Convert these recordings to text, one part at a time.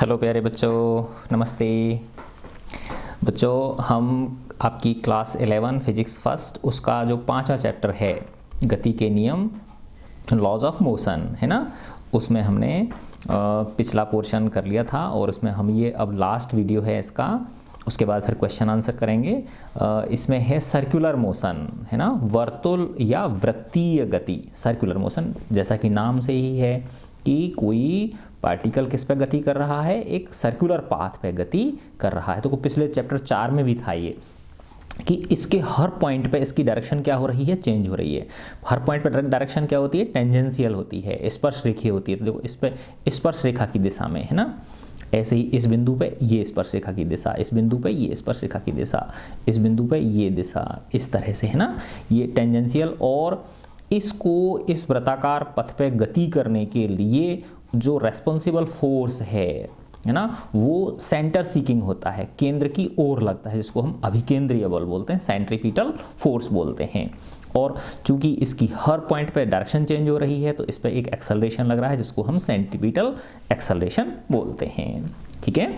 Hello प्यारे बच्चों, नमस्ते। बच्चों, हम आपकी क्लास 11 फिजिक्स फर्स्ट उसका जो 5वां चैप्टर है गति के नियम, लॉज ऑफ मोशन, है ना, उसमें हमने पिछला पोर्शन कर लिया था और उसमें हम ये अब लास्ट वीडियो है इसका। उसके बाद फिर क्वेश्चन आंसर करेंगे। इसमें है सर्कुलर मोशन, है ना, वर्तुल या वृत्तीय गति। सर्कुलर मोशन जैसा कि नाम से ही है कि कोई पार्टिकल किस पे गति कर रहा है, एक सर्कुलर पाथ पे गति कर रहा है। तो पिछले चैप्टर 4 में भी था ये कि इसके हर पॉइंट पे इसकी डायरेक्शन क्या हो रही है, चेंज हो रही है। हर पॉइंट पे डायरेक्शन क्या होती है, टेंजेंशियल होती है, स्पर्श रेखीय होती है। तो देखो इस पे स्पर्श रेखा की दिशा में, है ना, ऐसे ही इस बिंदु पे ये स्पर्श रेखा की दिशा, इस बिंदु पे ये स्पर्श रेखा की दिशा, इस बिंदु पे ये दिशा, इस तरह से, है ना, ये टेंजेंशियल। और इसको इस वृत्ताकार पथ पे गति करने के लिए जो रेस्पॉन्सिबल फोर्स है ना, वो सेंटर सीकिंग होता है, केंद्र की ओर लगता है, जिसको हम अभिकेंद्रीय बल बोलते हैं, सेंट्रीपिटल फोर्स बोलते हैं। और चूंकि इसकी हर पॉइंट पे डायरेक्शन चेंज हो रही है तो इस पे एक एक्सेलरेशन लग रहा है, जिसको हम सेंट्रीपिटल एक्सेलरेशन बोलते हैं। ठीक है,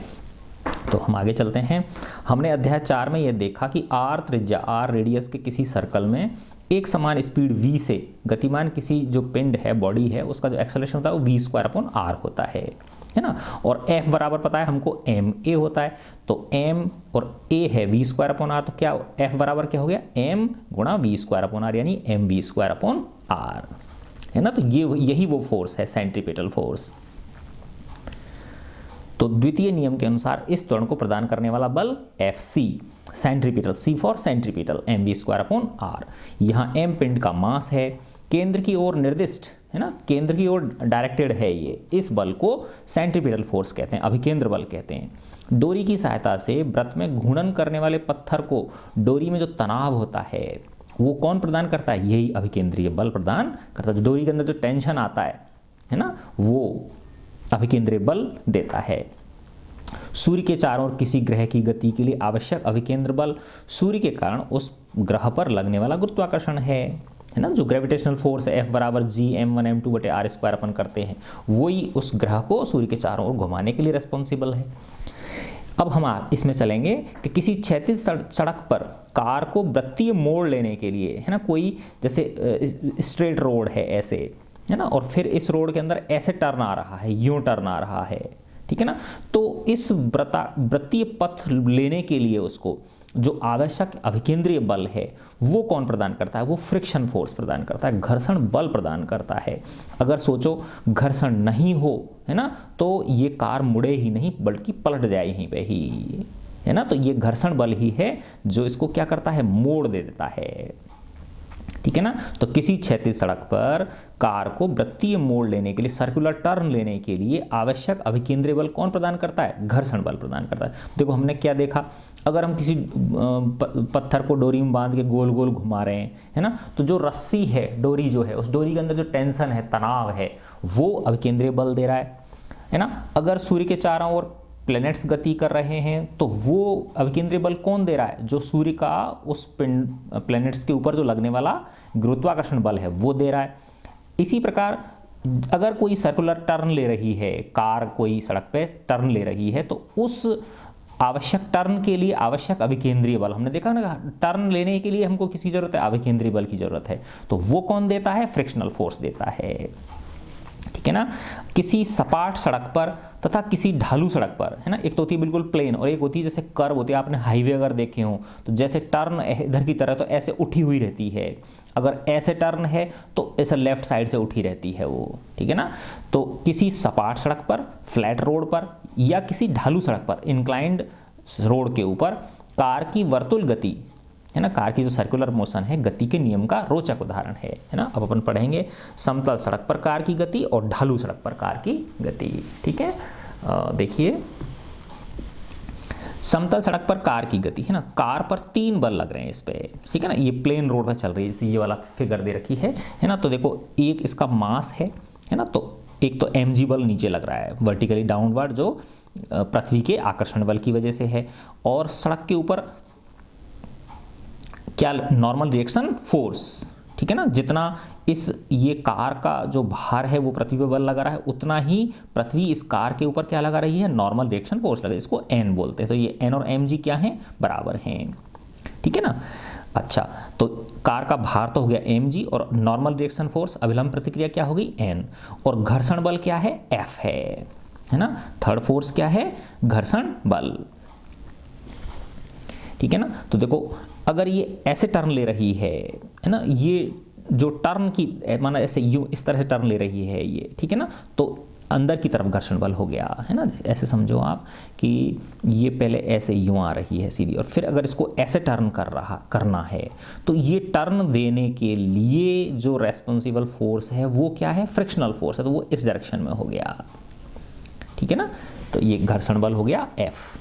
तो हम आगे चलते हैं। हमने अध्याय 4 में यह देखा कि आर त्रिज्या, आर रेडियस के किसी सर्कल में एक समान स्पीड v से गतिमान किसी जो पिंड है, बॉडी है, उसका जो एक्सेलरेशन होता है वो v² होता है ना। और f बराबर पता है हमको ma होता है, तो m और a है v²r, तो क्या f बराबर क्या हो गया, m गुणा v²r, यानी mv²r, है ना। तो यही वो फोर्स है, सेंट्रीपिटल फोर्स। तो द्वितीय नियम के अनुसार इस त्वरण को प्रदान करने वाला बल Fc, centripetal, C for centripetal, mv²r। यहाँ m पिंड का मास है, केंद्र की ओर निर्दिष्ट, है ना, केंद्र की ओर डायरेक्टेड है ये। इस बल को सेंट्रीपिटल फोर्स कहते हैं, अभिकेंद्र बल कहते हैं। डोरी की सहायता से वृत्त में घूर्णन करने वाले पत्थर को डोरी में जो तनाव होता है वो कौन प्रदान करता है, यही अभिकेंद्रीय बल प्रदान करता है। डोरी के अंदर जो टेंशन आता है ना, वो अभिकेंद्रीय बल देता है। सूर्य के चारों ओर किसी ग्रह की गति के लिए आवश्यक अभिकेंद्र बल सूर्य के कारण उस ग्रह पर लगने वाला गुरुत्वाकर्षण है ना, जो ग्रेविटेशनल फोर्स है F बराबर g m1 m2 r² अपन करते हैं, वही उस ग्रह को सूर्य के चारों ओर घुमाने के लिए रेस्पॉन्सिबल है। अब हम इसमें चलेंगे कि किसी क्षैतिज सड़क पर कार को वृत्तीय मोड़ लेने के लिए, है ना, कोई जैसे स्ट्रेट रोड है ऐसे, है ना, और फिर इस रोड के अंदर ऐसे टर्न आ रहा है, यूं टर्न आ रहा है, ठीक है ना। तो इस वृत्तीय पथ लेने के लिए उसको जो आवश्यक अभिकेंद्रीय बल है वो कौन प्रदान करता है, वो फ्रिक्शन फोर्स प्रदान करता है, घर्षण बल प्रदान करता है। अगर सोचो घर्षण नहीं हो, है ना, तो ये कार मुड़े ही नहीं बल्कि पलट जाए यहीं पे ही, है ना। तो ये घर्षण बल ही है जो इसको क्या करता है, मोड़ दे देता है, ठीक है ना। तो किसी क्षैतिज सड़क पर कार को वृत्तीय मोड़ लेने के लिए, सर्कुलर टर्न लेने के लिए आवश्यक अभिकेंद्रीय बल कौन प्रदान करता है, घर्षण बल प्रदान करता है। देखो हमने क्या देखा, अगर हम किसी पत्थर को डोरी में बांध के गोल गोल घुमा रहे हैं, है ना, तो जो रस्सी है, डोरी जो है, उस डोरी के अंदर जो टेंशन है, तनाव है, वो अभिकेंद्रीय बल दे रहा है ना। अगर सूर्य के चारों ओर प्लैनेट्स गति कर रहे हैं तो वो अभिकेंद्रीय बल कौन दे रहा है, जो सूर्य का उस पिंड प्लैनेट्स के ऊपर जो लगने वाला गुरुत्वाकर्षण बल है वो दे रहा है। इसी प्रकार अगर कोई सर्कुलर टर्न ले रही है, कार कोई सड़क पे टर्न ले रही है, तो उस आवश्यक टर्न के लिए आवश्यक अभिकेंद्रीय बल, हमने देखा ना, टर्न लेने के लिए हमको किसकी जरूरत है, अभिकेंद्रीय बल की जरूरत है, तो वो कौन देता है, फ्रिक्शनल फोर्स देता है, ठीक है ना। किसी सपाट सड़क पर तथा किसी ढालू सड़क पर, है ना, एक तो होती है बिल्कुल प्लेन और एक होती है जैसे कर्व होती है। आपने हाईवे अगर देखे हो तो जैसे टर्न इधर की तरह तो ऐसे उठी हुई रहती है, अगर ऐसे टर्न है तो ऐसे लेफ्ट साइड से उठी रहती है वो, ठीक है ना। तो किसी सपाट सड़क पर, फ्लैट रोड पर या किसी ढालू सड़क पर, इंक्लाइंड रोड के ऊपर कार की वर्तुल गति, है ना, कार की जो सर्कुलर मोशन है, गति के नियम का रोचक उदाहरण है ना। अब अपन पढ़ेंगे समतल सड़क पर कार की गति और ढालू सड़क पर कार की गति, ठीक है। देखिए समतल सड़क पर कार की गति, है ना, कार पर 3 बल लग रहे हैं इस पे, ठीक है ना। ये प्लेन रोड पर चल रही है, जैसे ये वाला फिगर दे रखी है ना। तो देखो एक इसका मास है ना, तो एक तो mg बल नीचे लग रहा है वर्टिकली डाउनवर्ड, जो पृथ्वी के आकर्षण बल की वजह से है, और सड़क के ऊपर क्या, नॉर्मल रिएक्शन फोर्स, ठीक है ना, जितना ये कार का जो भार है वो पृथ्वी पर बल लगा रहा है, उतना ही पृथ्वी इस कार के ऊपर क्या लगा रही है, नॉर्मल रिएक्शन फोर्स लगा, इसको एन बोलते हैं। तो ये एन और एम जी क्या है, बराबर हैं, ठीक है ना। अच्छा, तो कार का भार तो हो गया एम जी, और नॉर्मल रिएक्शन फोर्स अभिलंब प्रतिक्रिया क्या होगी, एन, और घर्षण बल क्या है, एफ है ना। थर्ड फोर्स क्या है, घर्षण बल, ठीक है ना। तो देखो अगर ये ऐसे टर्न ले रही है ना, ये जो टर्न की माना ऐसे यूं इस तरह से टर्न ले रही है ये, ठीक है ना, तो अंदर की तरफ घर्षण बल हो गया है ना। ऐसे समझो आप कि ये पहले ऐसे यूं आ रही है सीधी, और फिर अगर इसको ऐसे टर्न करना है, तो ये टर्न देने के लिए जो रेस्पॉन्सिबल फोर्स है वो क्या है, फ्रिक्शनल फोर्स है, तो वो इस डायरेक्शन में हो गया, ठीक है ना। तो ये घर्षण बल हो गया एफ।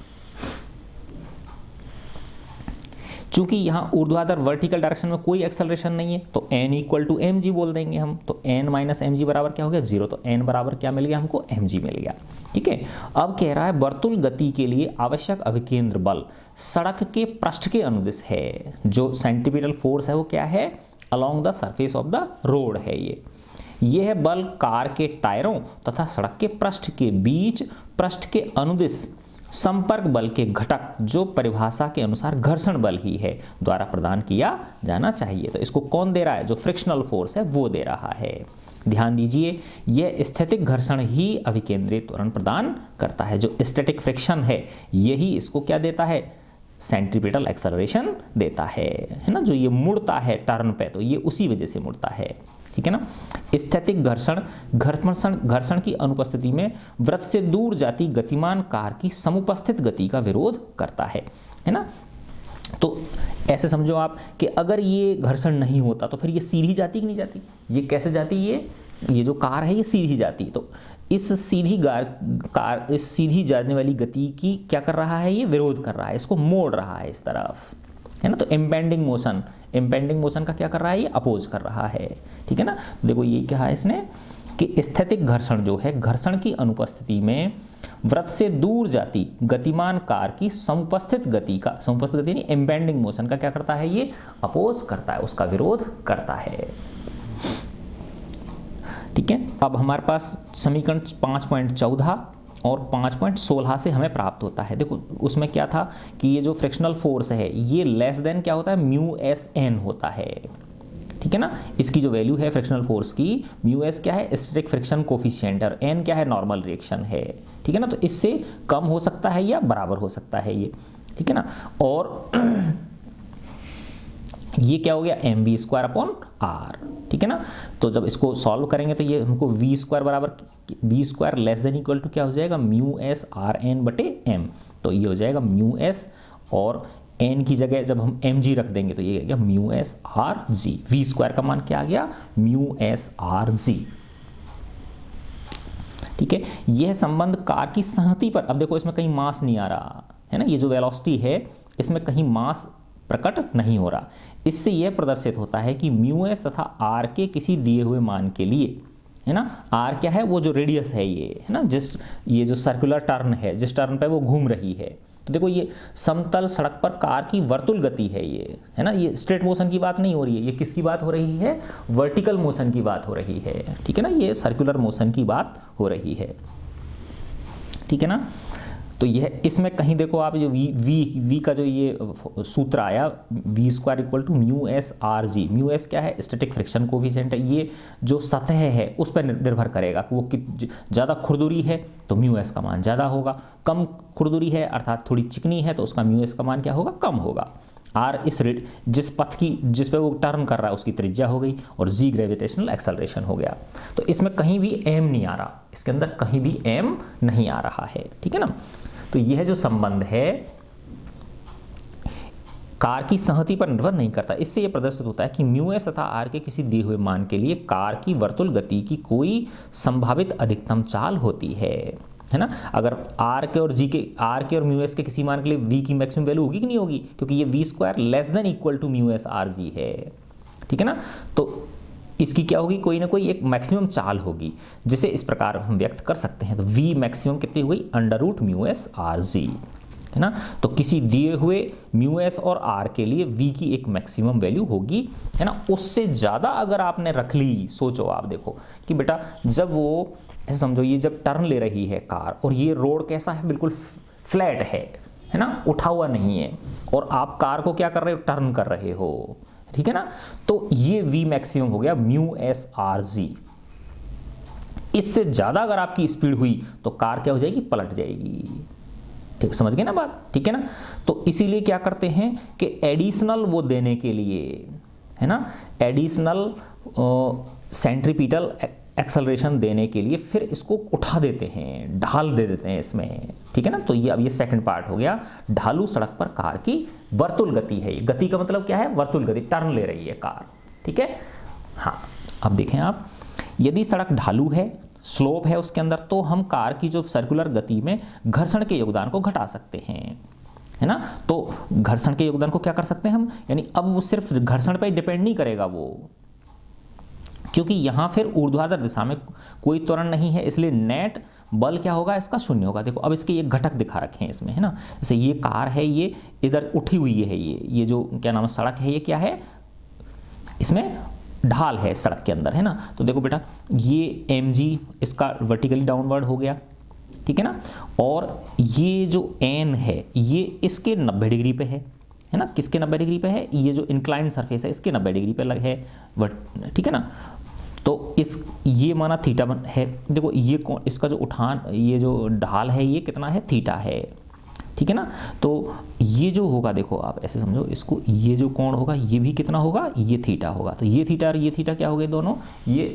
चूंकि यहाँ ऊर्ध्वाधर वर्टिकल डायरेक्शन में कोई एक्सेलरेशन नहीं है, तो n equal to M G बोल देंगे हम। तो n माइनस एम जी बराबर क्या हो गया, 0। तो n बराबर क्या मिल गया हमको, एम जी मिल गया, ठीक है। अब कह रहा है वर्तुल गति के लिए आवश्यक अभिकेंद्र बल सड़क के पृष्ठ के अनुदिश है। जो सेंट्रीपिटल फोर्स है वो क्या है, along the surface of the road है। ये है बल कार के टायरों तथा सड़क के पृष्ठ के बीच पृष्ठ के अनुदिश संपर्क बल के घटक, जो परिभाषा के अनुसार घर्षण बल ही है, द्वारा प्रदान किया जाना चाहिए। तो इसको कौन दे रहा है, जो फ्रिक्शनल फोर्स है वो दे रहा है। ध्यान दीजिए, यह स्टैटिक घर्षण ही अभिकेंद्रित त्वरण प्रदान करता है। जो स्टैटिक फ्रिक्शन है यही इसको क्या देता है, सेंट्रीपिटल एक्सेलरेशन देता है ना। जो ये मुड़ता है टर्न पे, तो ये उसी वजह से मुड़ता है, ठीक है ना। स्थैतिक घर्षण की अनुपस्थिति में वृत्त से दूर जाती गतिमान कार की समुपस्थित गति का विरोध करता है ना। तो ऐसे समझो आप कि अगर ये घर्षण नहीं होता तो फिर ये सीधी जाती कि नहीं जाती, ये कैसे जाती, ये जो कार है ये सीधी जाती। तो इस सीधी जाने वाली गति की क्या कर रहा है, ये विरोध कर रहा है, इसको मोड़ रहा है इस तरफ, है ना। तो इम्पेंडिंग मोशन का क्या कर रहा है, ये अपोज कर रहा है, ठीक है ना। देखो ये क्या है इसने कि स्थैतिक घर्षण जो है, घर्षण की अनुपस्थिति में वृत्त से दूर जाती गतिमान कार की समुपस्थित गति यानी इम्पेंडिंग मोशन का क्या करता है, ये अपोज करता है, उसका विरोध करता है, ठीक है। अब हमारे पास समीकरण 5.14 और 5.16 से हमें प्राप्त होता है। देखो उसमें क्या था कि ये जो फ्रिक्शनल फोर्स है ये लेस देन क्या होता है, म्यू एस एन होता है, ठीक है ना। इसकी जो वैल्यू है फ्रिक्शनल फोर्स की, म्यू एस क्या है, स्टैटिक फ्रिक्शन कोफिशिएंट, और एन क्या है, नॉर्मल रिएक्शन है, ठीक है ना। तो इससे कम हो सकता है या बराबर हो सकता है ये, ठीक है ना। और ये क्या हो गया, M V square upon R, ठीक है ना। तो जब इसको सॉल्व करेंगे तो ये हमको वी स्क्वायर बराबर V square less than equal to क्या हो जाएगा, म्यू एस आर एन बटे एम। तो ये हो जाएगा म्यू एस, और एन की जगह जब हम एम जी रख देंगे तो ये आ गया mu S R G. V square का मान क्या आ गया, म्यू एस आर जी, ठीक है। यह संबंध कार की संहति पर, अब देखो इसमें कहीं मास नहीं आ रहा है ना, ये जो वेलोसिटी है इसमें कहीं मास प्रकट नहीं हो रहा। इससे यह प्रदर्शित होता है कि म्यू एस तथा आर के किसी दिए हुए मान के लिए, है ना, आर क्या है, वो जो रेडियस है ये, है ना, ये जो सर्कुलर टर्न है, जिस टर्न पे वो घूम रही है। तो देखो ये समतल सड़क पर कार की वर्तुल गति है ये, है ना, ये स्ट्रेट मोशन की बात नहीं हो रही है, ये किसकी बात हो रही है, वर्टिकल मोशन की बात हो रही है, ठीक है ना, ये सर्कुलर मोशन की बात हो रही है, ठीक है ना। तो यह इसमें कहीं देखो आप जो वी का जो ये सूत्र आया, V square equal to mu S R G. Mu S क्या है, स्टैटिक फ्रिक्शन कोफिशिएंट है, ये जो सतह है उस पर निर्भर करेगा कि वो ज़्यादा खुरदुरी है तो म्यू एस का मान ज़्यादा होगा, कम खुरदुरी है अर्थात थोड़ी चिकनी है तो उसका म्यू एस का मान क्या होगा, कम होगा। आर जिस पथ की जिस पे वो टर्न कर रहा है उसकी त्रिज्या हो गई, और जी ग्रेविटेशनल एक्सेलरेशन हो गया। तो इसमें कहीं भी एम नहीं आ रहा, इसके अंदर कहीं भी एम नहीं आ रहा है, ठीक है ना। तो यह जो संबंध है कार की संहति पर निर्भर नहीं करता। इससे यह प्रदर्शित होता है कि म्यू एस तथा आर के किसी दिए हुए मान के लिए कार की वर्तुल गति की कोई संभावित अधिकतम चाल होती है ना। अगर आर के और म्यू एस के किसी मान के लिए वी की मैक्सिमम वैल्यू होगी कि नहीं होगी, क्योंकि ये V square less than equal to mu S R G है, ठीक है ना। तो इसकी क्या होगी, कोई ना कोई एक मैक्सिमम चाल होगी, जिसे इस प्रकार हम व्यक्त कर सकते हैं। तो v मैक्सिमम कितनी हो गई, under root mu S R G, है ना। तो किसी दिए हुए म्यू एस और आर के लिए वी की एक मैक्सिमम वैल्यू होगी, है ना। उससे ज़्यादा अगर आपने रख ली, सोचो आप देखो कि बेटा जब वो ऐसे समझो ये जब टर्न ले रही है कार और ये रोड कैसा है, बिल्कुल फ्लैट है ना, उठा हुआ नहीं है, और आप कार को क्या कर रहे हो, टर्न कर रहे हो, ठीक है ना। तो ये वी मैक्सिमम हो गया म्यू एस आर जी। इससे ज़्यादा अगर आपकी स्पीड हुई तो कार क्या हो जाएगी, पलट जाएगी। ठीक, समझ गए ना बात, ठीक है ना। तो इसीलिए क्या करते हैं कि एडिशनल वो देने के लिए, है ना, एडिशनल सेंट्रीपिटल एक्सेलरेशन देने के लिए फिर इसको उठा देते हैं, ढाल दे देते हैं इसमें, ठीक है ना। तो ये अब ये सेकंड पार्ट हो गया, ढालू सड़क पर कार की वर्तुल गति है। गति का मतलब क्या है, वर्तुल गति, टर्न ले रही है कार, ठीक है। हाँ, अब देखें आप, यदि सड़क ढालू है, स्लोप है उसके अंदर, तो हम कार की जो सर्कुलर गति में घर्षण के योगदान को घटा सकते हैं, है ना। तो घर्षण के योगदान को क्या कर सकते हैं हम, यानी अब वो सिर्फ घर्षण पर डिपेंड नहीं करेगा वो, क्योंकि यहाँ फिर ऊर्ध्वाधर दिशा में कोई त्वरण नहीं है, इसलिए नेट बल क्या होगा, इसका शून्य होगा। देखो अब इसके ये घटक दिखा रखे हैं इसमें, है ना। जैसे ये कार है, ये इधर उठी हुई है, ये जो क्या नाम है सड़क है, ये क्या है, इसमें ढाल है सड़क के अंदर, है ना। तो देखो बेटा ये mg इसका वर्टिकली डाउनवर्ड हो गया, ठीक है ना। और ये जो n है ये इसके 90 डिग्री पे है ना, किसके 90 डिग्री पे है, ये जो इंक्लाइन सरफेस है इसके 90 डिग्री पे लग है, ठीक है ना। तो इस ये माना थीटा है, देखो ये इसका जो उठान, ये जो ढाल है ये कितना है, थीटा है, ठीक है ना। तो ये जो होगा, देखो आप ऐसे समझो इसको, ये जो कोण होगा ये भी कितना होगा, ये थीटा होगा। तो ये थीटा और ये थीटा क्या हो गए दोनों, ये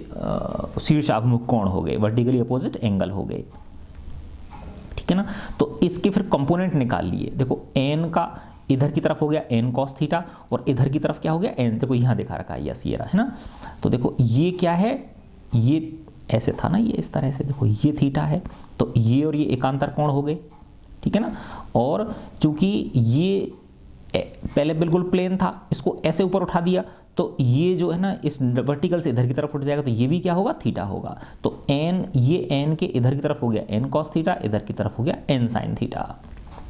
शीर्ष अभिमुख कोण हो गए, वर्टिकली अपोजिट एंगल हो गए, ठीक है ना। तो इसके फिर कंपोनेंट निकाल लिए, देखो n का इधर की तरफ हो गया n cos थीटा, और इधर की तरफ क्या हो गया n, देखो यहाँ दिखा रखा है यस ये रहा, है ना। तो देखो ये क्या है, ये ऐसे था ना, ये इस तरह से, देखो ये थीटा है, तो ये और ये एकांतर कोण हो गए, ठीक है ना। और चूंकि ये पहले बिल्कुल प्लेन था, इसको ऐसे ऊपर उठा दिया, तो ये जो है ना इस वर्टिकल से इधर की तरफ उठ जाएगा, तो ये भी क्या होगा, थीटा होगा। तो n, ये n के इधर की तरफ हो गया n cos थीटा, इधर की तरफ हो गया n sin थीटा,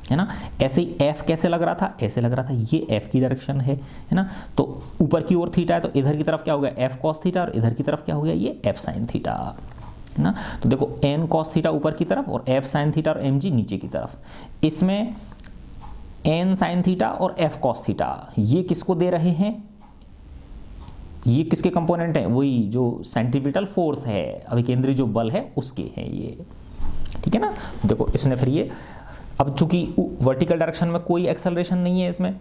है ना। ऐसे ही f कैसे लग रहा था, ऐसे लग रहा था, ये f की डायरेक्शन है ना। तो ऊपर की ओर थीटा है, तो इधर की तरफ क्या हो गया, f cos थीटा, और इधर की तरफ क्या हो गया, ये f sin थीटा, है ना। तो देखो n cos थीटा ऊपर की तरफ और f sin थीटा और mg नीचे की तरफ। इसमें n sin थीटा और f cos थीटा ये किसको दे रहे हैं, ये किसके कंपोनेंट हैं, वही जो सेंट्रीपिटल फोर्स है, अभिकेंद्री जो बल है उसके हैं ये, ठीक है ना। देखो इसने फिर ये, अब चूंकि वर्टिकल डायरेक्शन में कोई एक्सेलरेशन नहीं है इसमें,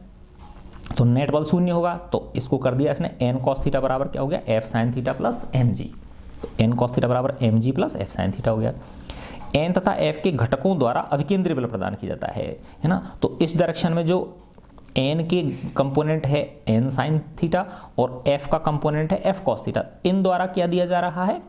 तो नेट बल शून्य होगा, तो इसको कर दिया इसने n cos थीटा बराबर क्या हो गया, f sin theta plus mg। तो n cos थीटा बराबर mg plus f sin theta हो गया। n तथा f के घटकों द्वारा अभिकेंद्री बल प्रदान किया जाता है ना। तो इस डायरेक्शन में जो n के कंपोनेंट है n sin थीटा और f का कंपोनेंट है f cos थीटा, इन द्वारा क्या दिया जा रहा है,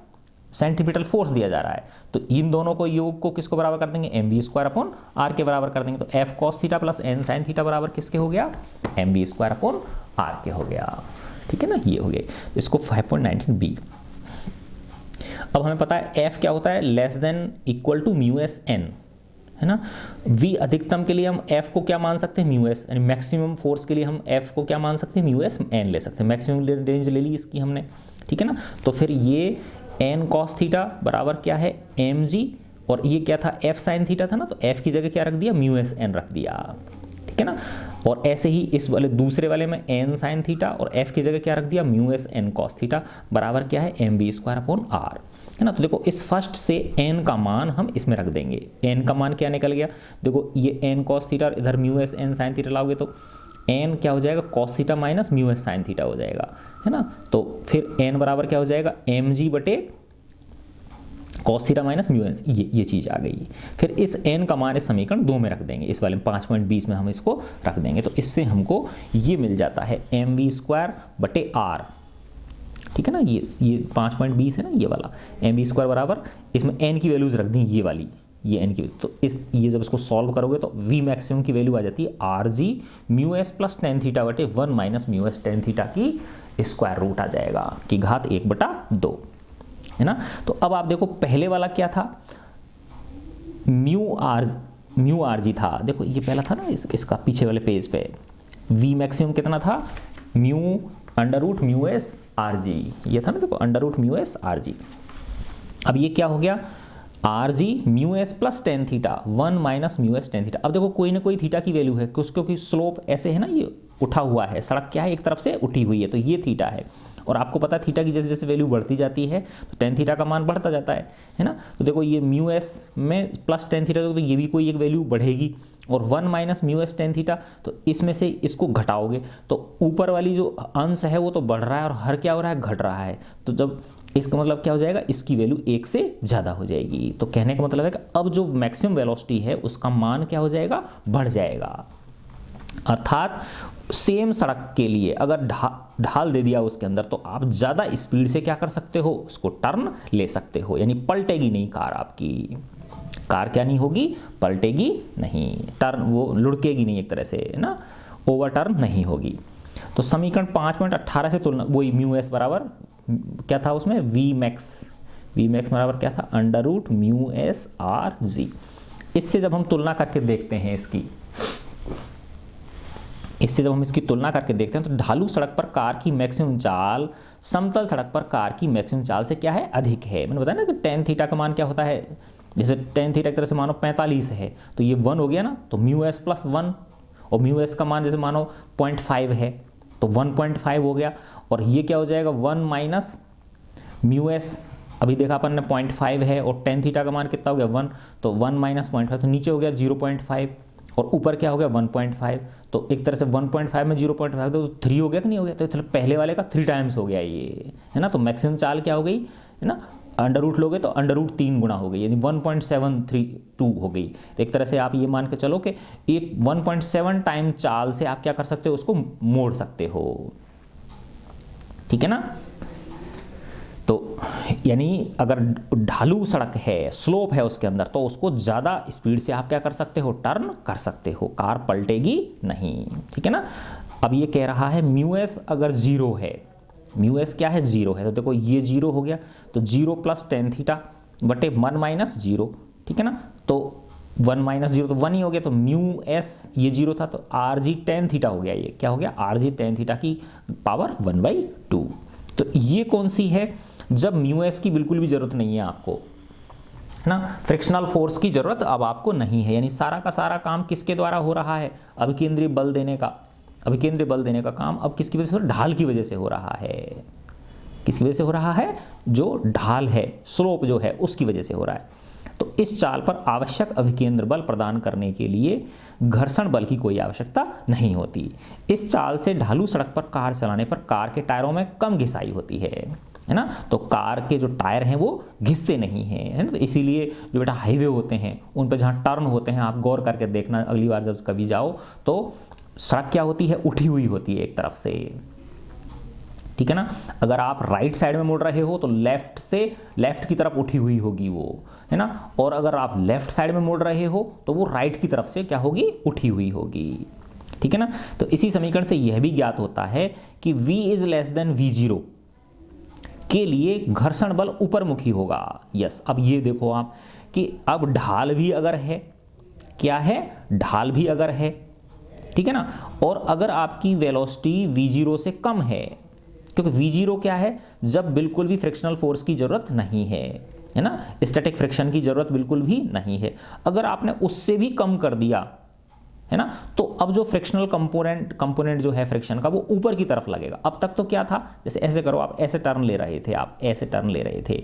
सेंट्रीपिटल फोर्स दिया जा रहा है। तो इन दोनों को योग को किसको बराबर कर देंगे, mv² अपॉन r के बराबर कर देंगे। तो f cos theta plus n sin theta बराबर किसके हो गया, mv² अपॉन r के हो गया, ठीक है ना। ये हो गया, इसको 5.19b। अब हमें पता है f क्या होता है, less than equal to mu S n, है ना। v अधिकतम के लिए हम f को क्या मान सकते हैं, म्यू एस, यानी मैक्सिमम फोर्स के लिए हम f को क्या मान सकते हैं, म्यू एस n ले सकते हैं। मैक्सिमम रेंज ले ली इसकी हमने, ठीक है ना। तो फिर ये n cos थीटा बराबर क्या है, mg, और ये क्या था, f sin थीटा था ना, तो f की जगह क्या रख दिया, म्यू एस n रख दिया, ठीक है ना। और ऐसे ही इस वाले दूसरे वाले में n sin थीटा और f की जगह क्या रख दिया, mu S n cos theta बराबर क्या है, mv² अपॉन r, है ना। तो देखो इस फर्स्ट से n का मान हम इसमें रख देंगे, n का मान क्या निकल गया, देखो ये n cos थीटा और इधर mu S n sin theta लाओगे तो n क्या हो जाएगा, cos theta minus mu S sin theta हो जाएगा, है ना। तो फिर n बराबर क्या हो जाएगा, mg बटे cos theta minus mu S, ये चीज़ आ गई। फिर इस n का मान इस समीकरण 2 में रख देंगे, इस वाले 5.20 में हम इसको रख देंगे। तो इससे हमको ये मिल जाता है mv² बटे r, ठीक है ना। ये 5.20 है ना ये वाला, mv² बराबर, इसमें n की वैल्यूज रख दी ये वाली, ये n की, तो ये जब इसको सॉल्व करोगे तो v मैक्सिमम की वैल्यू आ जाती है rg mu S plus tan theta बटे 1 minus mu S tan theta की स्क्वायर रूट आ जाएगा, की घात 1/2, है ना। तो अब आप देखो पहले वाला क्या था, म्यू म्यू आर जी था, देखो ये पहला था ना इसका पीछे वाले पेज पे, वी मैक्सिमम कितना था, mu under root mu S R G, ये था ना देखो under root mu S R G. अब ये क्या हो गया, R G mu S plus tan theta 1 minus mu S tan theta. अब देखो कोई ना कोई थीटा की वैल्यू है, क्योंकि स्लोप ऐसे है ना, ये उठा हुआ है, सड़क क्या है एक तरफ से उठी हुई है, तो ये थीटा है। और आपको पता है थीटा की जैसे जैसे वैल्यू बढ़ती जाती है तो टेन थीटा का मान बढ़ता जाता है ना। तो देखो ये म्यू एस में प्लस टेन थीटा, तो ये भी कोई एक वैल्यू बढ़ेगी, और 1 minus mu S tan theta, तो इसमें से इसको घटाओगे तो ऊपर वाली जो अंश है वो तो बढ़ रहा है और हर क्या हो रहा है, घट रहा है। तो जब इसका मतलब क्या हो जाएगा, इसकी वैल्यू 1 से ज़्यादा हो जाएगी। तो कहने का मतलब है कि अब जो मैक्सिमम वेलोसिटी है उसका मान क्या हो जाएगा, बढ़ जाएगा। अर्थात सेम सड़क के लिए अगर ढाल दे दिया उसके अंदर, तो आप ज़्यादा स्पीड से क्या कर सकते हो, उसको टर्न ले सकते हो, यानी पलटेगी नहीं कार आपकी। कार क्या नहीं होगी, पलटेगी नहीं, टर्न वो लुढ़केगी नहीं एक तरह से, है ना, ओवर टर्न नहीं होगी। तो समीकरण 5.18 से तुलना, वही म्यू एस बराबर क्या था उसमें, वी मैक्स बराबर क्या था, under root mu S R G. इससे जब हम तुलना करके देखते हैं इससे जब हम इसकी तुलना करके देखते हैं तो ढालू सड़क पर कार की मैक्सिमम चाल समतल सड़क पर कार की मैक्सिमम चाल से क्या है, अधिक है। मैंने बताया ना कि टेन थीटा का मान क्या होता है, जैसे टेन थीटा एक तरह से मानो 45 है, तो ये 1 हो गया ना, तो म्यू एस प्लस 1, और म्यू एस का मान जैसे मानो 0.5 है तो 1.5 हो गया, और ये क्या हो जाएगा 1 माइनस म्यू एस, अभी देखा अपन ने 0.5 है, और टेन थीटा का मान कितना हो गया 1, तो 1 माइनस 0.5, तो नीचे हो गया 0.5, और ऊपर क्या हो गया 1.5, तो एक तरह से 1.5 में 0.5 तो 3 हो गया कि नहीं हो गया, तो मतलब पहले वाले का 3 टाइम्स हो गया ये, है ना। तो मैक्सिमम चाल क्या हो गई, है ना, अंडर रूट लोगे तो अंडर रूट 3 गुना हो गई, यानी 1.732 हो गई। तो एक तरह से आप ये मान के चलो कि एक 1.7 टाइम चाल से आप क्या कर सकते हो, उसको मोड़ सकते हो, ठीक है ना। तो यानी अगर ढालू सड़क है, स्लोप है उसके अंदर, तो उसको ज़्यादा स्पीड से आप क्या कर सकते हो, टर्न कर सकते हो, कार पलटेगी नहीं, ठीक है ना। अब ये कह रहा है म्यू एस अगर 0 है, म्यू एस क्या है, 0 है, तो देखो ये 0 हो गया, तो 0 प्लस टेन थीटा बटे 1 माइनस 0, ठीक है ना। तो 1 माइनस 0 तो 1 ही हो गया, तो म्यू एस ये 0 था, तो आर जी टेन थीटा हो गया, ये क्या हो गया, आर जी टेन थीटा की पावर 1/2। तो ये कौन सी है, जब म्यू एस की बिल्कुल भी जरूरत नहीं है आपको, है ना, फ्रिक्शनल फोर्स की जरूरत अब आपको नहीं है, यानी सारा का सारा काम किसके द्वारा हो रहा है, अभिकेंद्रीय बल देने का काम अब किसकी वजह से, ढाल की वजह से हो रहा है। किसकी वजह से हो रहा है, जो ढाल है, स्लोप जो है उसकी वजह से हो रहा है। तो इस चाल पर आवश्यक अभिकेंद्र बल प्रदान करने के लिए घर्षण बल की कोई आवश्यकता नहीं होती। इस चाल से ढालू सड़क पर कार चलाने पर कार के टायरों में कम घिसाई होती है ना, तो कार के जो टायर हैं वो घिसते नहीं हैं, है ना। तो इसीलिए जो बेटा हाईवे होते हैं उन पर जहाँ टर्न होते हैं, आप गौर करके देखना अगली बार जब कभी जाओ, तो सड़क क्या होती है, उठी हुई होती है एक तरफ से, ठीक है ना। अगर आप राइट साइड में मुड़ रहे हो तो लेफ्ट की तरफ उठी हुई होगी वो, है ना, और अगर आप लेफ्ट साइड में मुड़ रहे हो तो वो राइट की तरफ से क्या होगी, उठी हुई होगी, ठीक है ना। तो इसी समीकरण से यह भी ज्ञात होता है कि v is less than v0 के लिए घर्षण बल ऊपरमुखी होगा। यस, अब ये देखो आप कि अब ढाल भी अगर है, क्या है, ढाल भी अगर है, ठीक है ना, और अगर आपकी वेलोसिटी v0 से कम है, क्योंकि v0 क्या है, जब बिल्कुल भी फ्रिक्शनल फोर्स की जरूरत नहीं है ना, स्टैटिक फ्रिक्शन की जरूरत बिल्कुल भी नहीं है, अगर आपने उससे भी कम कर दिया, है ना, तो अब जो फ्रिक्शनल कंपोनेंट जो है फ्रिक्शन का वो ऊपर की तरफ लगेगा। अब तक तो क्या था, जैसे ऐसे करो, आप ऐसे टर्न ले रहे थे, आप ऐसे टर्न ले रहे थे,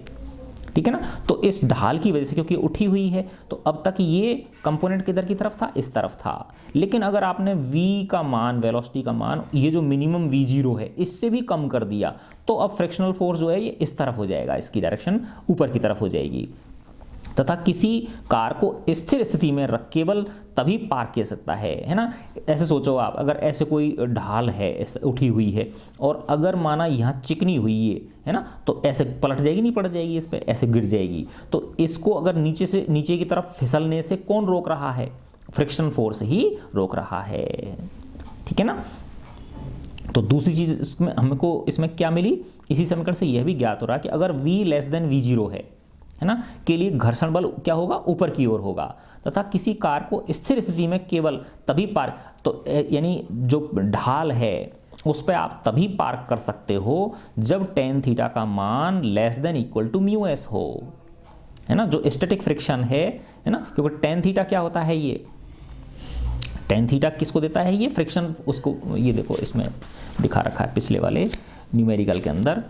ठीक है ना, तो इस ढाल की वजह से क्योंकि उठी हुई है तो अब तक ये कंपोनेंट किधर की तरफ था, इस तरफ था। लेकिन अगर आपने v का मान, वेलोसिटी का मान, ये जो मिनिमम v0 है इससे भी कम कर दिया, तो अब फ्रिक्शनल फोर्स जो है ये इस तरफ हो जाएगा, इसकी डायरेक्शन ऊपर की तरफ हो जाएगी, तथा किसी कार को स्थिर स्थिति में केवल तभी पार्क किया सकता है ना। ऐसे सोचो आप, अगर ऐसे कोई ढाल है उठी हुई है और अगर माना यहाँ चिकनी हुई है ना, तो ऐसे पलट जाएगी, नहीं पलट जाएगी, इस पे ऐसे गिर जाएगी। तो इसको अगर नीचे की तरफ फिसलने से कौन रोक रहा है, फ्रिक्शन फोर्स ही रोक रहा है, ठीक है ना। तो दूसरी चीज इसमें हमको इसमें क्या मिली, इसी समीकरण से यह भी ज्ञात हो रहा है कि अगर v लेस देन v0 है ना, के लिए घर्षण बल क्या होगा, ऊपर की ओर होगा, तथा किसी कार को स्थिर स्थिति में केवल तभी पार्क, तो यानी जो ढाल है उस पर आप तभी पार्क कर सकते हो जब टेन थीटा का मान less than equal to mu S हो, है ना, जो स्टैटिक फ्रिक्शन है ना, क्योंकि टेन थीटा क्या होता है, ये टेन थीटा किसको देता है, ये फ्रिक्शन, उसको ये देखो इसमें दिखा रखा है पिछले वाले न्यूमेरिकल के अंदर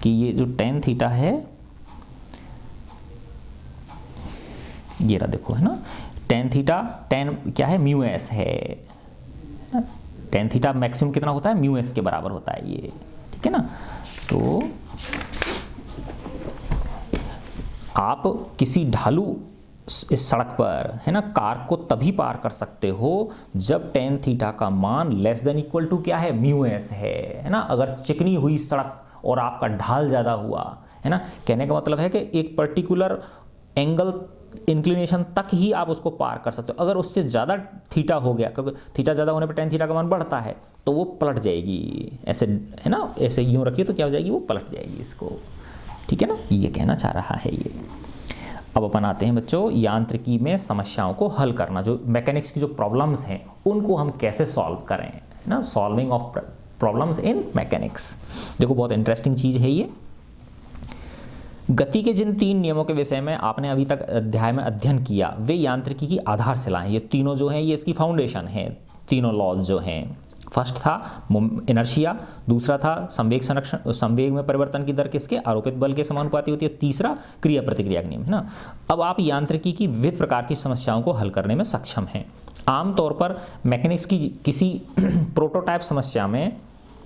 कि ये जो टेन थीटा है, ये रहा देखो, है ना, टेन थीटा, टेन क्या है, म्यू एस है, टेन थीटा मैक्सिमम कितना होता है, म्यू एस के बराबर होता है ये, ठीक है ना। तो आप किसी ढालू इस सड़क पर, है ना, कार को तभी पार कर सकते हो जब टेन थीटा का मान लेस देन इक्वल टू क्या है, म्यू एस है ना। अगर चिकनी हुई सड़क और आपका ढाल ज़्यादा हुआ, है ना, कहने का मतलब है कि एक पर्टिकुलर एंगल इंक्लिनेशन तक ही आप उसको पार कर सकते हो। अगर उससे ज़्यादा थीटा हो गया, क्योंकि थीटा ज़्यादा होने पर टेन थीटा का मान बढ़ता है, तो वो पलट जाएगी, ऐसे, है ना, ऐसे यूँ रखिए तो क्या हो जाएगी, वो पलट जाएगी इसको, ठीक है ना, ये कहना चाह रहा है ये। अब अपन आते हैं बच्चों यांत्रिकी में समस्याओं को हल करना, जो मैकेनिक्स की जो प्रॉब्लम्स हैं उनको हम कैसे सॉल्व करें, है ना, solving of problems in mechanics. देखो बहुत इंटरेस्टिंग चीज़ है ये। गति के जिन तीन नियमों के विषय में आपने अभी तक अध्याय में अध्ययन किया वे यांत्रिकी की आधारशिला हैं। ये तीनों जो हैं ये इसकी फाउंडेशन है, तीनों लॉज जो हैं। फर्स्ट था इनर्शिया, दूसरा था संवेग संरक्षण, संवेग में परिवर्तन की दर किसके, आरोपित बल के समानुपाती होती है, तीसरा क्रिया प्रतिक्रिया का नियम, है ना। अब आप यांत्रिकी की विविध प्रकार की समस्याओं को हल करने में सक्षम हैं। आमतौर पर मैकेनिक्स की किसी प्रोटोटाइप समस्या में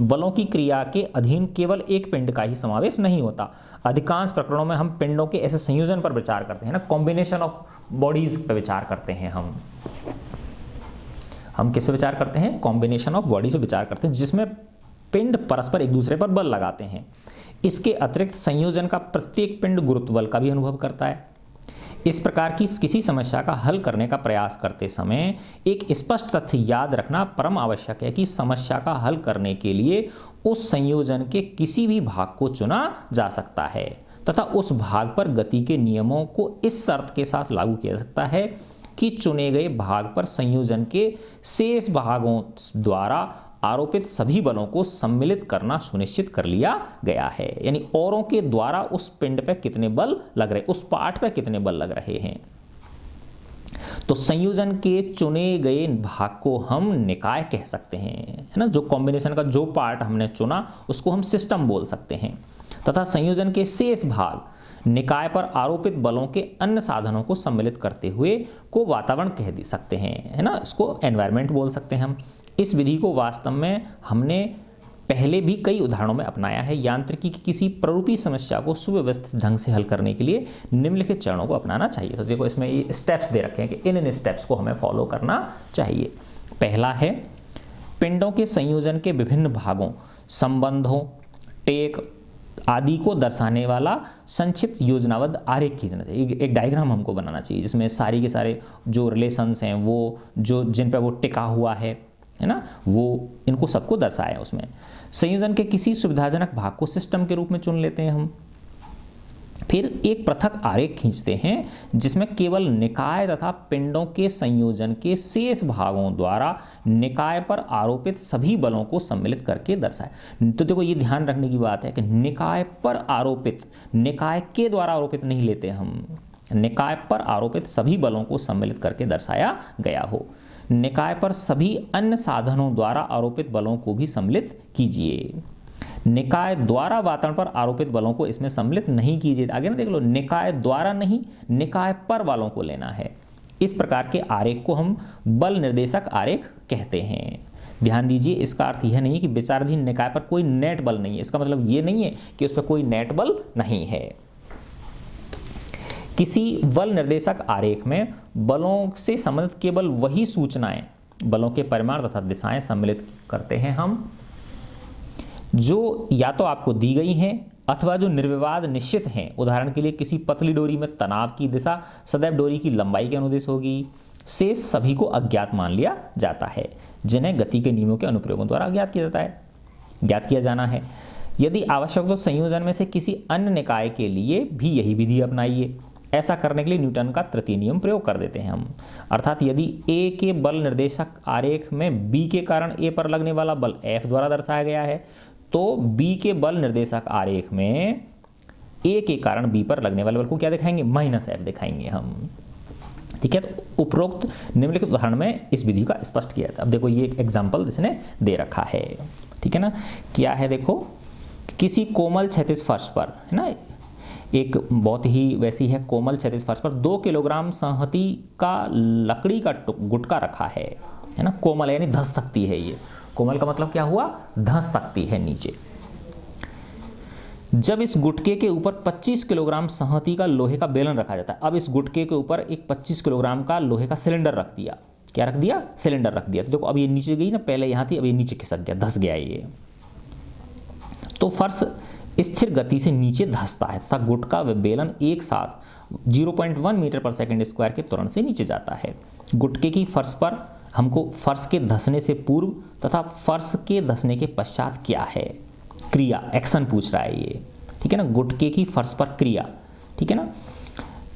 बलों की क्रिया के अधीन केवल एक पिंड का ही समावेश नहीं होता। अधिकांश प्रकरणों में हम पिंडों के ऐसे संयोजन पर विचार करते हैं ना, कॉम्बिनेशन ऑफ बॉडीज पर विचार करते हैं हम किस पे विचार करते हैं, कॉम्बिनेशन ऑफ बॉडीज पे विचार करते हैं, जिसमें पिंड परस्पर एक दूसरे पर बल लगाते हैं। इसके अतिरिक्त संयोजन का प्रत्येक पिंड गुरुत्व बल का भी अनुभव करता है। इस प्रकार की किसी समस्या का हल करने का प्रयास करते समय एक स्पष्ट तथ्य याद रखना परम आवश्यक है कि समस्या का हल करने के लिए उस संयोजन के किसी भी भाग को चुना जा सकता है तथा उस भाग पर गति के नियमों को इस शर्त के साथ लागू किया जा सकता है कि चुने गए भाग पर संयोजन के शेष भागों द्वारा आरोपित सभी बलों को सम्मिलित करना सुनिश्चित कर लिया गया है। यानी औरों के द्वारा उस पिंड पर कितने बल लग रहे, उस पार्ट पर कितने बल लग रहे हैं। तो संयोजन के चुने गए भाग को हम निकाय कह सकते हैं, है ना, जो कॉम्बिनेशन का जो पार्ट हमने चुना उसको हम सिस्टम बोल सकते हैं, तथा संयोजन के शेष भाग निकाय पर आरोपित बलों के अन्य साधनों को सम्मिलित करते हुए को वातावरण कह दे सकते हैं, है ना, इसको एनवायरनमेंट बोल सकते हैं हम। इस विधि को वास्तव में हमने पहले भी कई उदाहरणों में अपनाया है। यांत्रिकी की किसी प्ररूपी समस्या को सुव्यवस्थित ढंग से हल करने के लिए निम्नलिखित चरणों को अपनाना चाहिए। तो देखो इसमें ये स्टेप्स दे रखे हैं कि इन स्टेप्स को हमें फॉलो करना चाहिए। पहला है पिंडों के संयोजन के विभिन्न भागों, संबंधों, टेक आदि को दर्शाने वाला संक्षिप्त योजनाबद्ध आरेख खींचना चाहिए। एक डायग्राम हमको बनाना चाहिए जिसमें सारी के सारे जो रिलेशंस हैं, वो जो जिन पर वो टिका हुआ है ना, वो इनको सबको दर्शाया उसमें। संयोजन के किसी सुविधाजनक भाग को सिस्टम के रूप में चुन लेते हैं हम। फिर एक पृथक आरेख खींचते हैं जिसमें केवल निकाय तथा पिंडों के संयोजन के शेष भागों द्वारा निकाय पर आरोपित सभी बलों को सम्मिलित करके दर्शाए। तो देखो ये ध्यान रखने की बात है कि निकाय पर आरोपित, निकाय के द्वारा आरोपित नहीं लेते हम, निकाय पर आरोपित सभी बलों को सम्मिलित करके दर्शाया गया हो। निकाय पर सभी अन्य साधनों द्वारा आरोपित बलों को भी सम्मिलित कीजिए। निकाय द्वारा वातावरण पर आरोपित बलों को इसमें सम्मिलित नहीं कीजिए। आगे ना देख लो, निकाय द्वारा नहीं, निकाय पर वालों को लेना है। इस प्रकार के आरेख को हम बल निर्देशक आरेख कहते हैं। ध्यान दीजिए, इसका अर्थ यह नहीं कि विचाराधीन निकाय पर कोई नेट बल नहीं है। इसका मतलब ये नहीं है कि उस पर कोई नेट बल नहीं है। किसी बल निर्देशक आरेख में बलों से संबंधित केवल वही सूचनाएं, बलों के परिमाण तथा दिशाएं सम्मिलित करते हैं हम जो या तो आपको दी गई हैं अथवा जो निर्विवाद निश्चित हैं। उदाहरण के लिए किसी पतली डोरी में तनाव की दिशा सदैव डोरी की लंबाई के अनुदिश होगी। शेष सभी को अज्ञात मान लिया जाता है जिन्हें गति के नियमों के अनुप्रयोगों द्वारा ज्ञात किया जाना है। यदि आवश्यक तो संयोजन में से किसी अन्य निकाय के लिए भी यही विधि अपनाइए। ऐसा करने के लिए न्यूटन का तृतीय नियम प्रयोग कर देते हैं हम। अर्थात यदि ए के बल निर्देशक आरेख में बी के कारण ए पर लगने वाला बल F द्वारा दर्शाया गया है, तो बी के बल निर्देशक आरेख में ए के कारण बी पर लगने वाले बल को क्या दिखाएंगे, -F दिखाएंगे हम। ठीक है, तो उपरोक्त निम्नलिखित उदाहरण में इस विधि का स्पष्ट किया था। अब देखो ये एग्जाम्पल इसने दे रखा है, ठीक है ना। क्या है देखो, किसी कोमल क्षैतिज फर्श पर, है ना, एक बहुत ही वैसी है कोमल क्षैतिज फर्श पर 2 किलोग्राम संहति का लकड़ी का गुटका रखा है ना। कोमल यानी धंस सकती है, ये कोमल का मतलब क्या हुआ, धंस सकती है नीचे। जब इस गुटके के ऊपर 25 किलोग्राम संहति का लोहे का बेलन रखा जाता है, अब इस गुटके के ऊपर एक 25 किलोग्राम का लोहे का सिलेंडर रख दिया, क्या रख दिया, सिलेंडर रख दिया। तो देखो अब ये नीचे गई ना, पहले यहाँ थी, अब ये नीचे खिसक गया, धंस गया ये। तो फर्श स्थिर गति से नीचे धंसता है तथा गुटका व बेलन एक साथ 0.1 मीटर पर सेकंड स्क्वायर के त्वरण से नीचे जाता है। गुटके की फर्श पर हमको फर्श के धंसने से पूर्व तथा फर्श के धंसने के पश्चात क्या है, क्रिया, एक्शन पूछ रहा है ये, ठीक है ना। गुटके की फर्श पर क्रिया, ठीक है ना,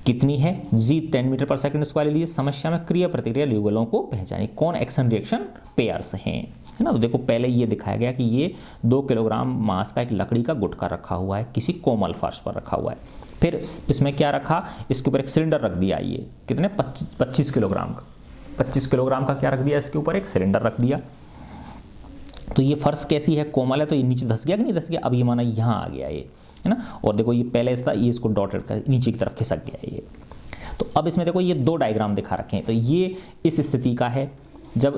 कितनी है, जी 10 मीटर पर सेकंड स्क्वायर लीजिए। समस्या में क्रिया प्रतिक्रिया युगलों को पहचानिए, कौन एक्शन रिएक्शन पेयर्स हैं, है ना। तो देखो पहले ये दिखाया गया कि ये 2 किलोग्राम मास का एक लकड़ी का गुटका रखा हुआ है, किसी कोमल फर्श पर रखा हुआ है। फिर इसमें क्या रखा, इसके ऊपर एक सिलेंडर रख दिया, ये कितने 25 किलोग्राम का, 25 किलोग्राम का क्या रख दिया, इसके ऊपर एक सिलेंडर रख दिया। तो ये फर्श कैसी है, कोमल है, तो ये नीचे धंस गया कि नहीं धंस गया, अब ये माना यहाँ आ गया ये, है ना। और देखो ये पहले इसका, ये इसको डॉटेड कर नीचे की तरफ खिसक गया ये। तो अब इसमें देखो ये 2 डायग्राम दिखा रखे हैं। तो ये इस स्थिति का है, जब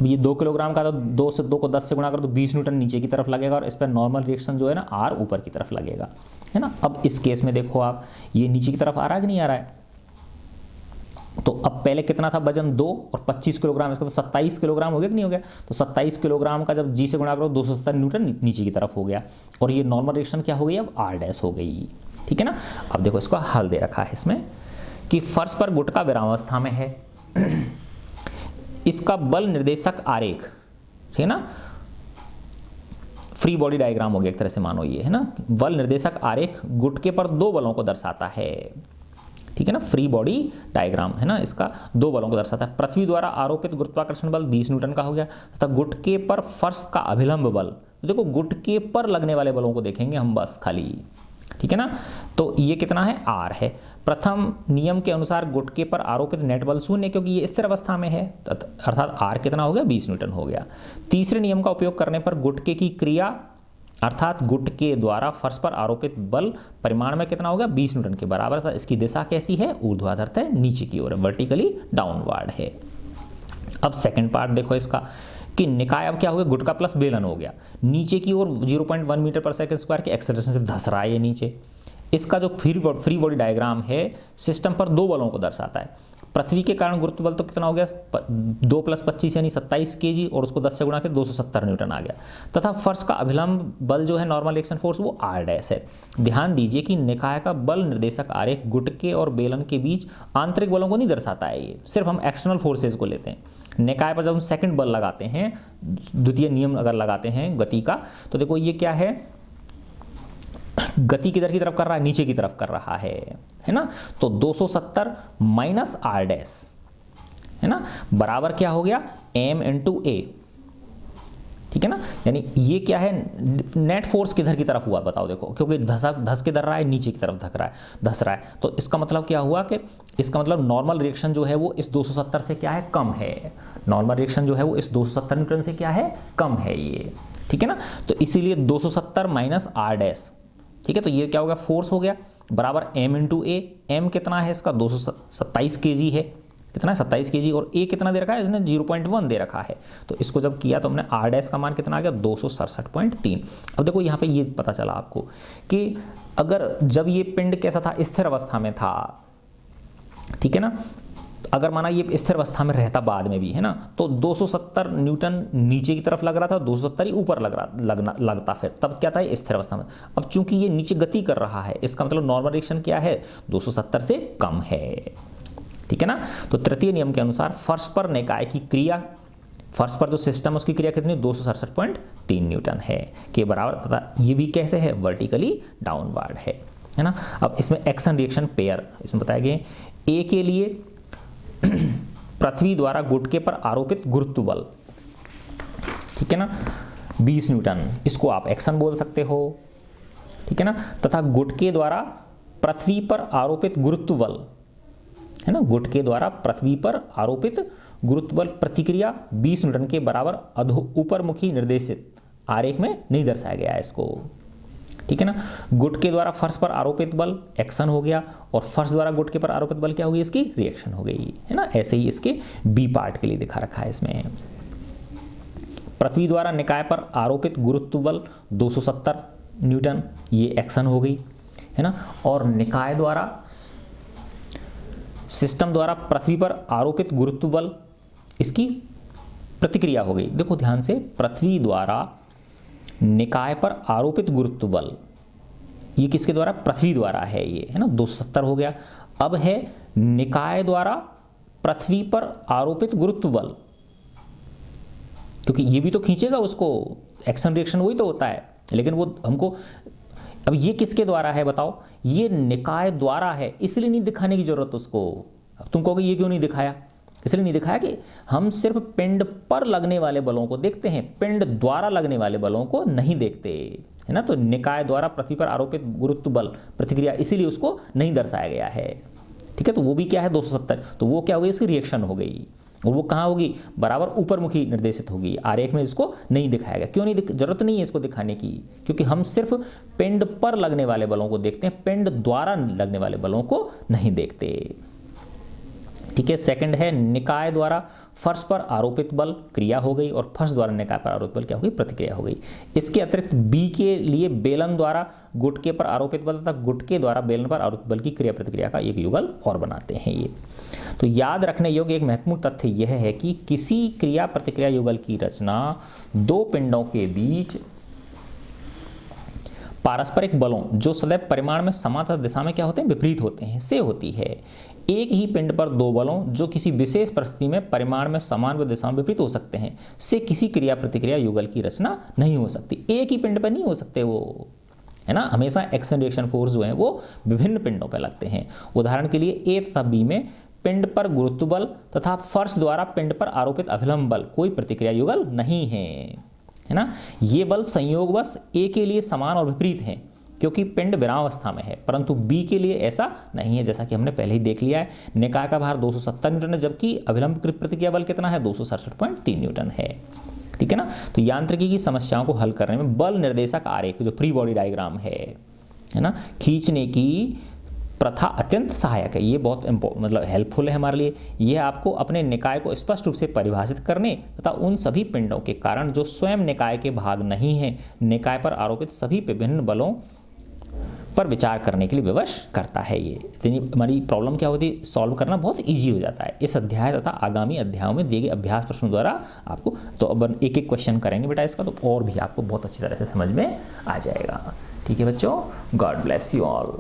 अब ये 2 किलोग्राम का, तो 2 से 2 को 10 से गुणा कर तो 20 न्यूटन नीचे की तरफ लगेगा और इस पर नॉर्मल रिएक्शन जो है ना R ऊपर की तरफ लगेगा, है ना। अब इस केस में देखो आप, ये नीचे की तरफ आ रहा है कि नहीं आ रहा है। तो अब पहले कितना था वजन 2 और 25 किलोग्राम, इसका तो 27 किलोग्राम हो गया कि नहीं हो गया। तो 27 किलोग्राम का जब G से गुणा करो 270 न्यूटन नीचे की तरफ हो गया और ये नॉर्मल रिएक्शन क्या हो गई, अब R' हो गई, ठीक है ना। अब देखो इसका हल दे रखा है इसमें कि फर्श पर गुटका विरामावस्था में है, इसका बल निर्देशक आरेख, ठीक है ना, फ्री बॉडी डायग्राम हो गया एक तरह से मानो ये, है ना। बल निर्देशक आरेख गुटके पर 2 बलों को दर्शाता है, ठीक है ना, फ्री बॉडी डायग्राम है ना, इसका 2 बलों को दर्शाता है। पृथ्वी द्वारा आरोपित गुरुत्वाकर्षण बल 20 न्यूटन का हो गया तथा गुटके पर फर्श का अभिलंब बल, देखो गुटके पर लगने वाले बलों को देखेंगे हम बस खाली, ठीक है ना। तो ये कितना है, R है। प्रथम नियम के अनुसार गुटके पर आरोपित नेट बल 0 क्योंकि ये स्थिर अवस्था में है, अर्थात R कितना हो गया, 20 न्यूटन हो गया। तीसरे नियम का उपयोग करने पर गुटके की क्रिया अर्थात गुटके द्वारा फर्श पर आरोपित बल परिमाण में कितना हो गया, 20 न्यूटन के बराबर था। इसकी दिशा कैसी है, ऊर्ध्वाधर है, नीचे की ओर, वर्टिकली डाउनवर्ड है। अब सेकंड पार्ट देखो इसका कि निकाय अब क्या हो गया, गुटका प्लस बेलन हो गया, नीचे की ओर 0.1 मीटर पर सेकंड स्क्वायर के एक्सेलरेशन से धंस रहा है ये नीचे। इसका जो फ्री बॉडी डायग्राम है सिस्टम पर 2 बलों को दर्शाता है। पृथ्वी के कारण गुरुत्व बल तो कितना हो गया, 2 + 25 यानी 27 kg और उसको 10 से गुणा के 270 न्यूटन आ गया तथा फर्श का अभिलंब बल जो है नॉर्मल रिएक्शन फोर्स वो R' है। ध्यान दीजिए कि निकाय का बल निर्देशक आरेख गुटके और बेलन के बीच आंतरिक बलों को नहीं दर्शाता है, ये सिर्फ हम एक्सटर्नल फोर्सेज को लेते हैं। निकाय पर जब हम सेकंड बल लगाते हैं, द्वितीय नियम अगर लगाते हैं गति का, तो देखो ये क्या है, गति किधर की तरफ कर रहा है, नीचे की तरफ कर रहा है ना। तो 270 माइनस R', है ना, बराबर क्या हो गया, M × A, ठीक है ना। यानी ये क्या है, नेट फोर्स किधर की तरफ हुआ बताओ देखो, क्योंकि धस के धर रहा है, नीचे की तरफ धस रहा है। तो इसका मतलब क्या हुआ कि इसका मतलब नॉर्मल रिएक्शन जो है वो इस 270 से क्या है, कम है। नॉर्मल रिएक्शन जो है वो इस 270 न्यूटन से क्या है, कम है ये, ठीक है ना। तो इसीलिए 270 माइनस R', ठीक है। तो ये क्या हो गया, फोर्स हो गया, बराबर M × A। M कितना है इसका, 227 kg है, कितना है 27 kg, और A कितना दे रखा है, इसने 0.1 दे रखा है। तो इसको जब किया तो हमने R' का मान कितना आ गया, 267.3। अब देखो यहाँ पे ये पता चला आपको कि अगर जब ये पिंड कैसा था, स्थिर अवस्था में था, ठीक है ना, अगर माना ये स्थिर अवस्था में रहता बाद में भी, है ना, तो 270 न्यूटन नीचे की तरफ लग रहा था, 270 ही ऊपर लगता, फिर तब क्या था, स्थिर अवस्था में। अब चूंकि ये नीचे गति कर रहा है, इसका मतलब नॉर्मल रिएक्शन क्या है, 270 से कम है, ठीक है ना। तो तृतीय नियम के अनुसार फर्श पर निकाय की क्रिया, फर्श पर जो सिस्टम उसकी क्रिया कितनी, 267.3 न्यूटन है के बराबर, तथा ये भी कैसे है, वर्टिकली डाउनवर्ड है, है ना। अब इसमें एक्शन रिएक्शन पेयर इसमें बताया गया, ए के लिए पृथ्वी द्वारा गुटके पर आरोपित गुरुत्व बल, ठीक है ना, 20 न्यूटन, इसको आप एक्शन बोल सकते हो, ठीक है ना, तथा गुटके द्वारा पृथ्वी पर आरोपित गुरुत्व बल, है ना, गुटके द्वारा पृथ्वी पर आरोपित गुरुत्व बल प्रतिक्रिया 20 न्यूटन के बराबर ऊपरमुखी निर्देशित, आरेख में नहीं दर्शाया गया है इसको, ठीक है ना। गुटके द्वारा फर्श पर आरोपित बल एक्शन हो गया, और फर्श द्वारा गुटके पर आरोपित बल क्या होगी, इसकी रिएक्शन हो गई, है ना। ऐसे ही इसके बी पार्ट के लिए दिखा रखा है इसमें, पृथ्वी द्वारा निकाय पर आरोपित गुरुत्व बल 270 न्यूटन, ये एक्शन हो गई, है ना, और निकाय द्वारा सिस्टम द्वारा पृथ्वी पर आरोपित गुरुत्व बल, इसकी प्रतिक्रिया हो गई। देखो ध्यान से, पृथ्वी द्वारा निकाय पर आरोपित गुरुत्व बल, ये किसके द्वारा, पृथ्वी द्वारा है ये, है ना, 270 हो गया। अब है निकाय द्वारा पृथ्वी पर आरोपित गुरुत्व बल, क्योंकि ये भी तो खींचेगा उसको, एक्शन रिएक्शन वही तो होता है, लेकिन वो हमको, अब ये किसके द्वारा है बताओ, ये निकाय द्वारा है, इसलिए नहीं दिखाने की जरूरत उसको। अब तुम कहोगे ये क्यों नहीं दिखाया, इसलिए नहीं दिखाया कि हम सिर्फ पिंड पर लगने वाले बलों को देखते हैं, पिंड द्वारा लगने वाले बलों को नहीं देखते, है ना। तो निकाय द्वारा पृथ्वी पर आरोपित गुरुत्व बल प्रतिक्रिया, इसीलिए उसको नहीं दर्शाया गया है, ठीक है। तो वो भी क्या है 270, तो वो क्या हो गई, इसकी रिएक्शन हो गई, और वो कहाँ होगी, बराबर ऊपरमुखी निर्देशित होगी, आरेख में इसको नहीं दिखाया गया। क्यों नहीं, जरूरत नहीं है इसको दिखाने की, क्योंकि हम सिर्फ पिंड पर लगने वाले बलों को देखते हैं, पिंड द्वारा लगने वाले बलों को नहीं देखते, ठीक है। सेकंड है निकाय द्वारा फर्श पर आरोपित बल, क्रिया हो गई, और फर्श द्वारा निकाय पर आरोपित बल क्या हो गई, प्रतिक्रिया हो गई। इसके अतिरिक्त बी के लिए बेलन द्वारा गुटके पर आरोपित बल तथा गुटके द्वारा बेलन पर आरोपित बल की क्रिया प्रतिक्रिया का एक युगल और बनाते हैं ये। तो याद रखने योग्य एक महत्वपूर्ण तथ्य यह है कि किसी क्रिया प्रतिक्रिया युगल की रचना दो पिंडों के बीच पारस्परिक बलों जो सदैव परिमाण में समान तथा दिशा में क्या होते हैं, विपरीत होते हैं, से होती है। एक ही पिंड पर दो बलों जो किसी विशेष परिस्थिति में परिमाण में समान व दिशा में विपरीत हो सकते हैं, से किसी क्रिया प्रतिक्रिया युगल की रचना नहीं हो सकती। एक ही पिंड पर नहीं हो सकते वो, है ना, हमेशा एक्शन रिएक्शन फोर्स जो हैं वो विभिन्न पिंडों पर लगते हैं। उदाहरण के लिए ए तथा बी में पिंड पर गुरुत्व बल तथा फर्श द्वारा पिंड पर आरोपित अभिलंब बल कोई प्रतिक्रिया युगल नहीं है ना। ये बल संयोगवश ए के लिए समान और विपरीत हैं क्योंकि पिंड विरामावस्था में है, परंतु बी के लिए ऐसा नहीं है, जैसा कि हमने पहले ही देख लिया है। निकाय का भार 270 न्यूटन है, जबकि अभिलंब प्रतिक्रिया बल कितना है, 267.3 न्यूटन है, ठीक है ना। तो यांत्रिकी की समस्याओं को हल करने में बल निर्देशक आरेख जो फ्री बॉडी डायग्राम है ना, खींचने की प्रथा अत्यंत सहायक है। ये बहुत मतलब हेल्पफुल है हमारे लिए। यह आपको अपने निकाय को स्पष्ट रूप से परिभाषित करने तथा उन सभी पिंडों के कारण जो स्वयं निकाय के भाग नहीं हैं, निकाय पर आरोपित सभी विभिन्न बलों पर विचार करने के लिए विवश करता है। ये इतनी हमारी प्रॉब्लम क्या होती है, सॉल्व करना बहुत इजी हो जाता है इस अध्याय तथा आगामी अध्यायों में दिए गए अभ्यास प्रश्नों द्वारा आपको। तो अब एक एक क्वेश्चन करेंगे बेटा इसका, तो और भी आपको बहुत अच्छी तरह से समझ में आ जाएगा। ठीक है बच्चों, गॉड ब्लेस यू ऑल।